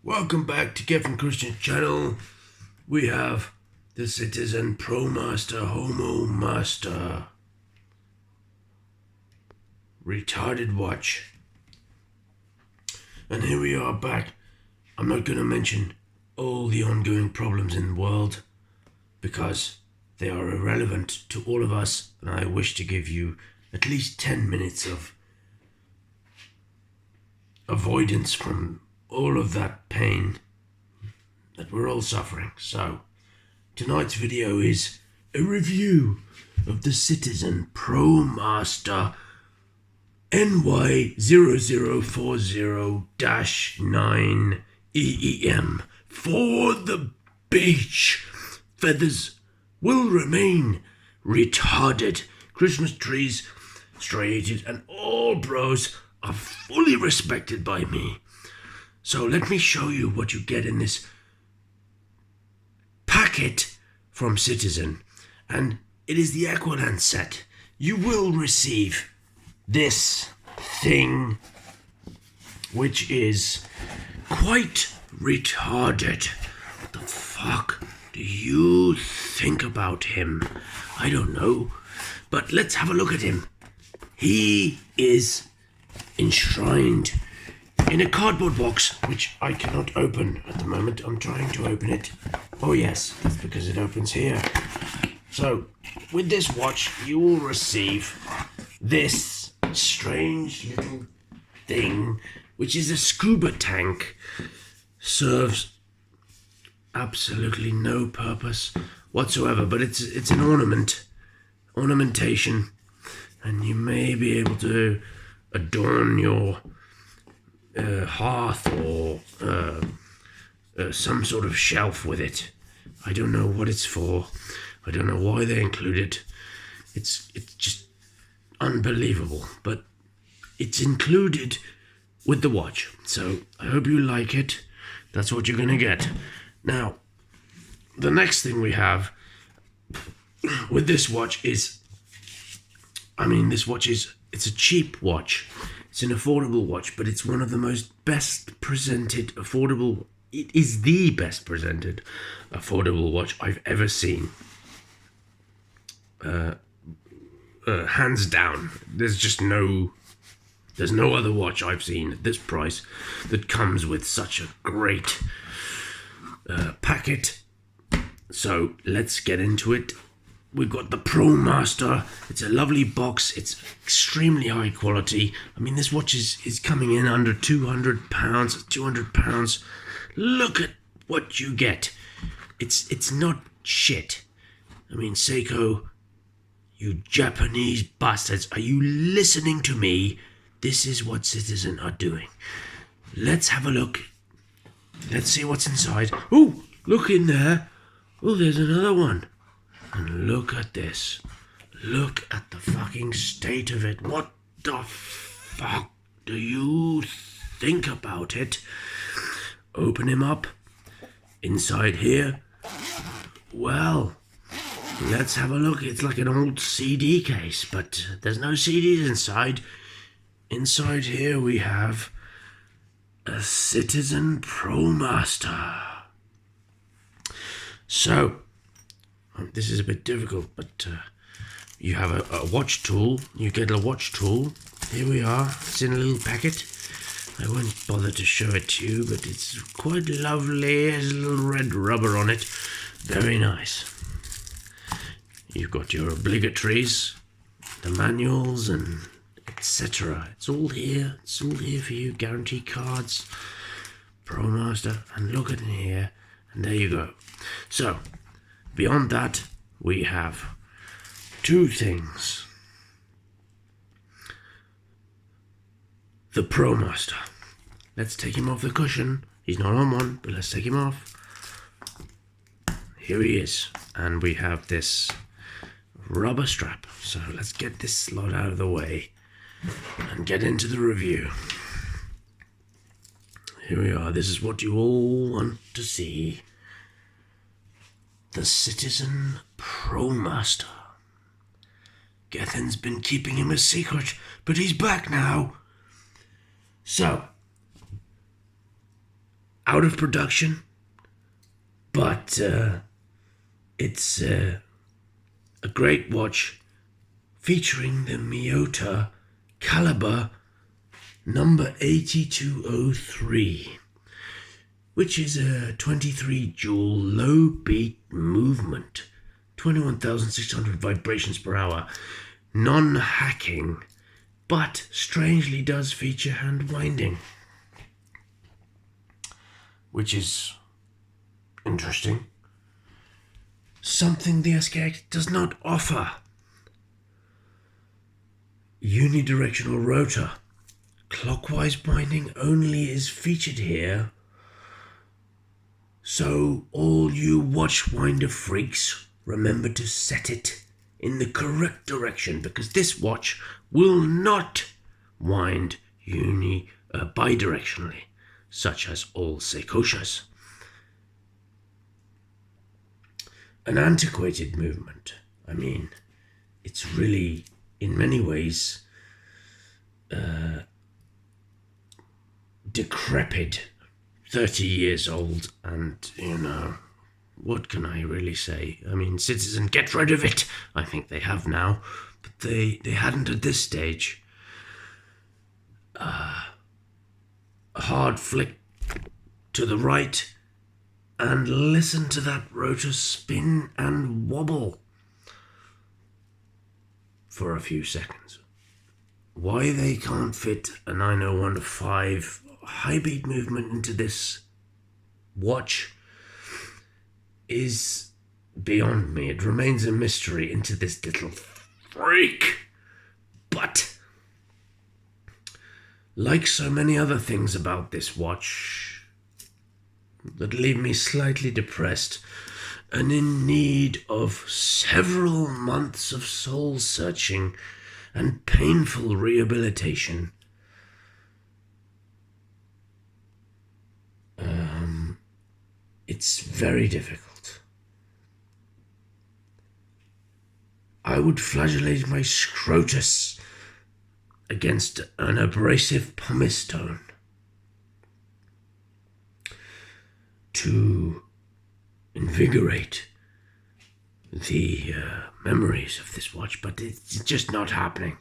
Welcome back to Kevin Christian's channel. We have the Citizen Promaster Homo Master retarded watch. And here we are back. I'm not going to mention all the ongoing problems in the world because they are irrelevant to all of us, and I wish to give you at least 10 minutes of avoidance from all of that pain that we're all suffering. So, tonight's video is a review of the Citizen Promaster NY0040-9 EEM for the beach. Feathers will remain retarded. Christmas trees striated and all bros are fully respected by me. So let me show you what you get in this packet from Citizen. And it is the Aqualand set. You will receive this thing, which is quite retarded. What the fuck do you think about him? I don't know. But let's have a look at him. He is enshrined in a cardboard box, which I cannot open at the moment. I'm trying to open it. Oh yes, that's because it opens here. So, with this watch, you will receive this strange little thing, which is a scuba tank. Serves absolutely no purpose whatsoever, but it's an ornamentation, and you may be able to adorn your hearth or some sort of shelf with it. I don't know what it's for. I don't know why they include it. It's just unbelievable, but it's included with the watch. So I hope you like it. That's what you're gonna get. Now, the next thing we have with this watch is, it's a cheap watch. It's an affordable watch, but it's one of the best presented affordable. It is the best presented affordable watch I've ever seen. Hands down. There's no other watch I've seen at this price that comes with such a great packet. So let's get into it. We've got the Promaster. It's a lovely box. It's extremely high quality. This watch is coming in under £200. £200. Look at what you get. It's not shit. Seiko, you Japanese bastards, are you listening to me? This is what Citizen are doing. Let's have a look. Let's see what's inside. Oh, look in there. Oh, there's another one. And look at this. Look at the fucking state of it. What the fuck do you think about it? Open him up. Inside here. Well, let's have a look. It's like an old CD case, but there's no CDs inside. Inside here we have a Citizen Promaster. So, this is a bit difficult, but you have a watch tool. You get a watch tool. Here we are. It's in a little packet. I won't bother to show it to you, but it's quite lovely. There's a little red rubber on it. Very nice. You've got your obligatories, the manuals, and etc. It's all here. It's all here for you. Guarantee cards, Promaster, and look at it here. And there you go. So, beyond that, we have two things. The Promaster. Let's take him off the cushion. He's not on one, but let's take him off. Here he is. And we have this rubber strap. So let's get this slot out of the way and get into the review. Here we are. This is what you all want to see. The Citizen Promaster. Gethin's been keeping him a secret, but he's back now. So, out of production, but it's a great watch featuring the Miyota caliber number 8203, which is a 23 joule low beat movement, 21,600 vibrations per hour, non-hacking, but strangely does feature hand winding, which is interesting. Something the SKX does not offer. Unidirectional rotor. Clockwise winding only is featured here. So all you watch winder freaks, remember to set it in the correct direction, because this watch will not wind bidirectionally, such as all Seikoshas. An antiquated movement. I mean, it's really, in many ways, decrepit, 30 years old, and, what can I really say? I mean, Citizen, get rid of it! I think they have now, but they hadn't at this stage. A hard flick to the right, and listen to that rotor spin and wobble for a few seconds. Why they can't fit a 9015 high beat movement into this watch is beyond me. It remains a mystery into this little freak. But like so many other things about this watch that leave me slightly depressed and in need of several months of soul searching and painful rehabilitation, it's very difficult. I would flagellate my scrotus against an abrasive pumice stone to invigorate the memories of this watch, but it's just not happening.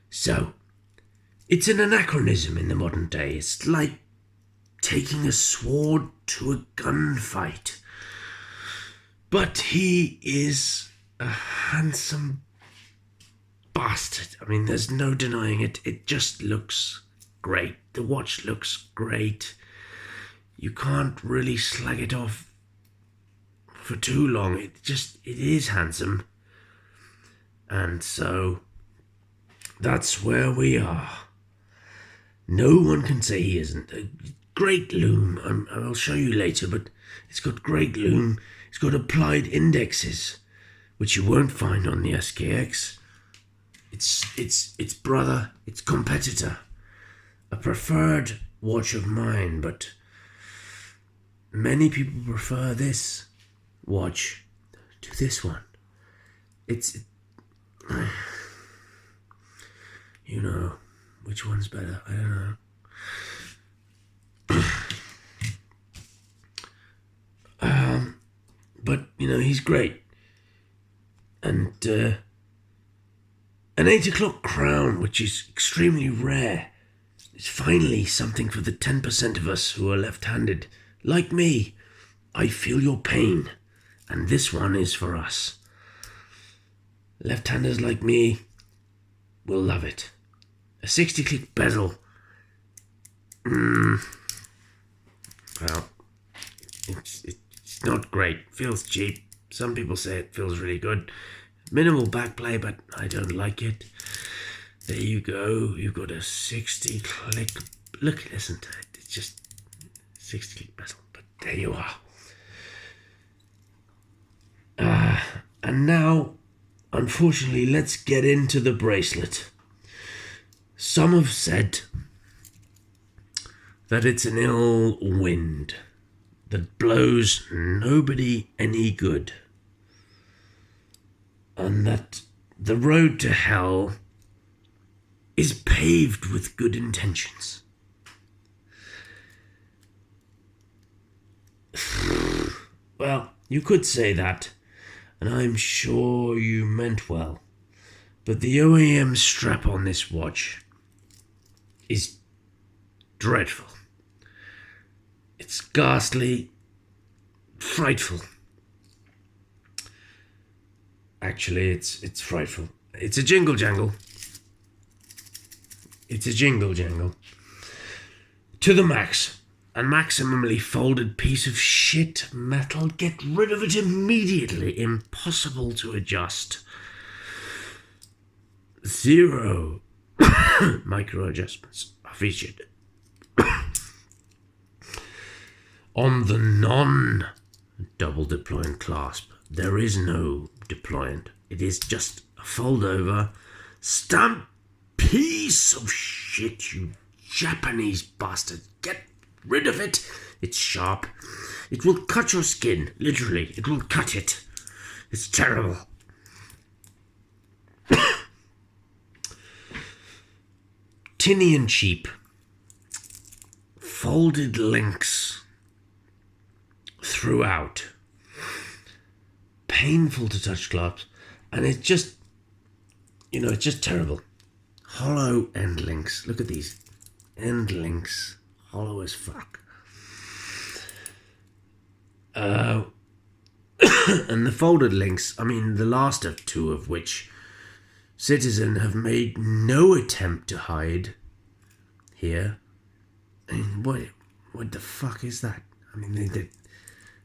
So, it's an anachronism in the modern day. It's like taking a sword to a gunfight. But he is a handsome bastard. I mean, there's no denying it. It just looks great. The watch looks great. You can't really slag it off for too long. It is handsome. And so that's where we are. No one can say he isn't. A great lume. I'll show you later, but it's got great lume. It's got applied indexes, which you won't find on the SKX. It's brother, its competitor. A preferred watch of mine, but many people prefer this watch to this one. You know, which one's better? I don't know. But, he's great. And an 8 o'clock crown, which is extremely rare, is finally something for the 10% of us who are left-handed. Like me, I feel your pain, and this one is for us. Left-handers like me will love it. A 60-click bezel. Well, it's not great. Feels cheap. Some people say it feels really good. Minimal backplay, but I don't like it. There you go. You've got a 60-click. Look, listen to it. It's just 60-click bezel. But there you are. And now, unfortunately, let's get into the bracelet. Some have said that it's an ill wind that blows nobody any good, and that the road to hell is paved with good intentions. Well, you could say that, and I'm sure you meant well. But the OEM strap on this watch is dreadful. It's ghastly, frightful. Actually, it's frightful. It's a jingle jangle. It's a jingle jangle. To the max. A maximally folded piece of shit metal. Get rid of it immediately. Impossible to adjust. 0 micro adjustments are featured. On the non-double deployant clasp, there is no deployant. It is just a fold-over stamp piece of shit, you Japanese bastard. Get rid of it. It's sharp. It will cut your skin. Literally, it will cut it. It's terrible. Tinny and cheap. Folded links throughout. Painful to touch clasps. And it's just, it's just terrible. Hollow end links. Look at these. End links. Hollow as fuck. And the folded links, the last of two of which Citizen have made no attempt to hide here. What the fuck is that?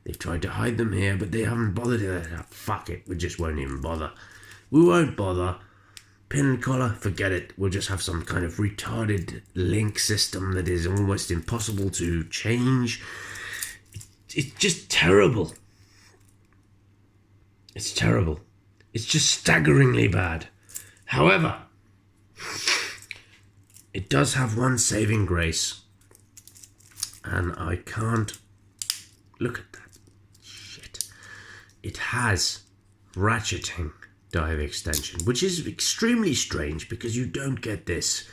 They've tried to hide them here, but they haven't bothered. Fuck it, we just won't even bother. We won't bother. Pin and collar, forget it. We'll just have some kind of retarded link system that is almost impossible to change. It's just terrible. It's terrible. It's just staggeringly bad. However, it does have one saving grace. And I can't look at that shit. It has ratcheting dive extension, which is extremely strange because you don't get this.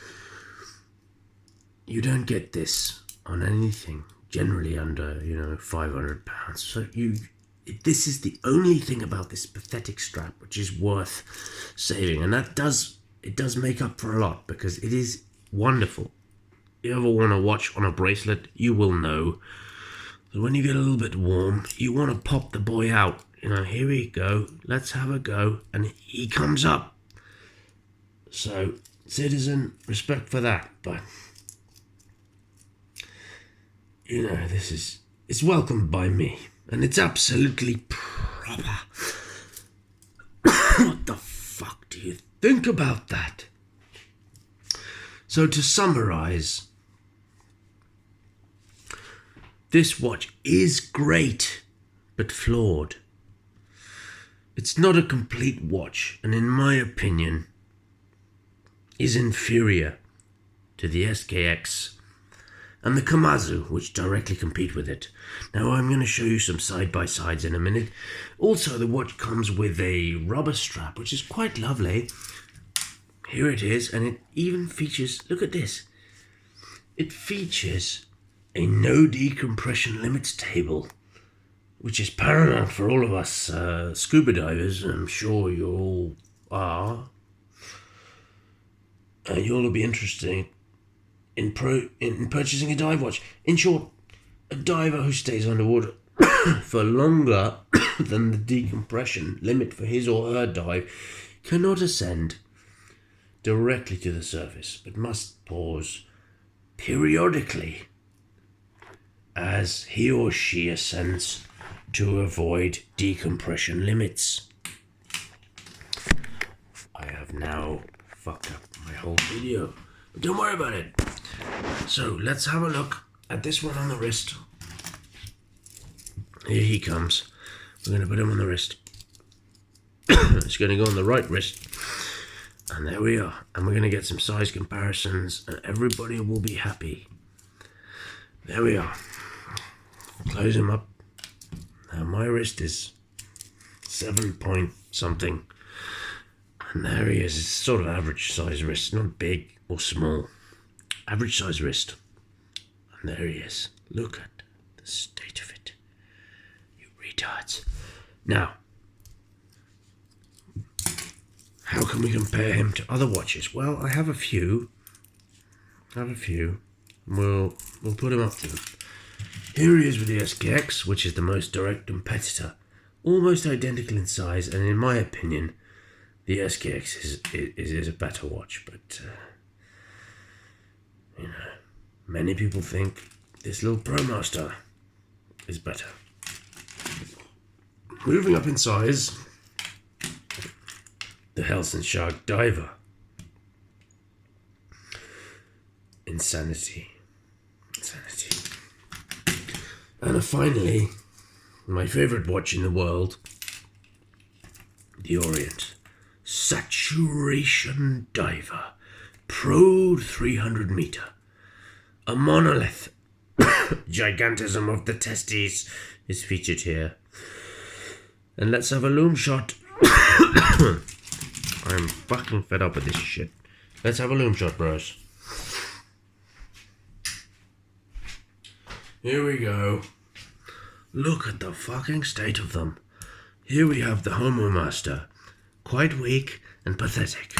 You don't get this on anything generally under, £500. So this is the only thing about this pathetic strap which is worth saving, and it does make up for a lot because it is wonderful. If you ever want to watch on a bracelet, you will know that when you get a little bit warm, you want to pop the boy out. Here we go, let's have a go, and he comes up. So, Citizen, respect for that, but it's welcomed by me, and it's absolutely proper. What the fuck do you think about that? So to summarize, this watch is great, but flawed. It's not a complete watch, and in my opinion, is inferior to the SKX and the Komatsu, which directly compete with it. Now I'm going to show you some side-by-sides in a minute. Also, the watch comes with a rubber strap, which is quite lovely. Here it is, and it even features, look at this. It features a no decompression limits table, which is paramount for all of us scuba divers. I'm sure you all are. You'll all be interested in purchasing a dive watch. In short, a diver who stays underwater for longer than the decompression limit for his or her dive cannot ascend directly to the surface, but must pause periodically as he or she ascends to avoid decompression limits. I have now fucked up my whole video, but don't worry about it. So let's have a look at this one on the wrist. Here he comes. We're going to put him on the wrist. It's going to go on the right wrist. And there we are. And we're going to get some size comparisons, and everybody will be happy. There we are. Close him up. Now my wrist is 7 point something. And there he is. It's sort of average size wrist. Not big or small. Average size wrist. And there he is. Look at the state of it. You retard. cards. Now, how can we compare him to other watches? Well, I have a few. We'll put him up to them. Here he is with the SKX, which is the most direct competitor. Almost identical in size, and in my opinion, the SKX is a better watch. But, many people think this little Promaster is better. Moving up in size, the Helsen Shark Diver. Insanity. And finally, my favourite watch in the world, the Orient Saturation Diver Pro 300 meter. A monolith. Gigantism of the testes is featured here. And let's have a Lume shot. I'm fucking fed up with this shit. Let's have a Lume shot, bros. Here we go. Look at the fucking state of them. Here we have the Homo Master. Quite weak and pathetic.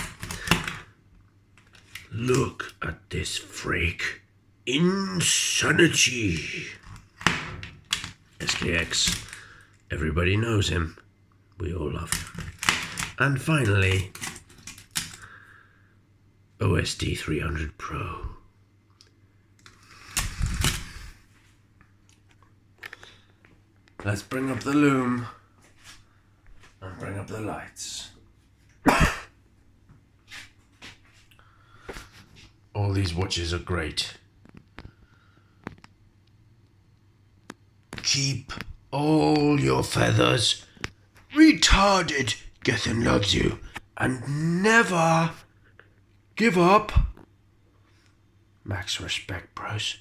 Look at this freak. Insanity. SKX. Everybody knows him. We all love him. And finally, OSD 300 Pro. Let's bring up the Lume and bring up the lights. All these watches are great. Keep all your feathers. Retarded. Gethin loves you. And never give up. Max respect, bros.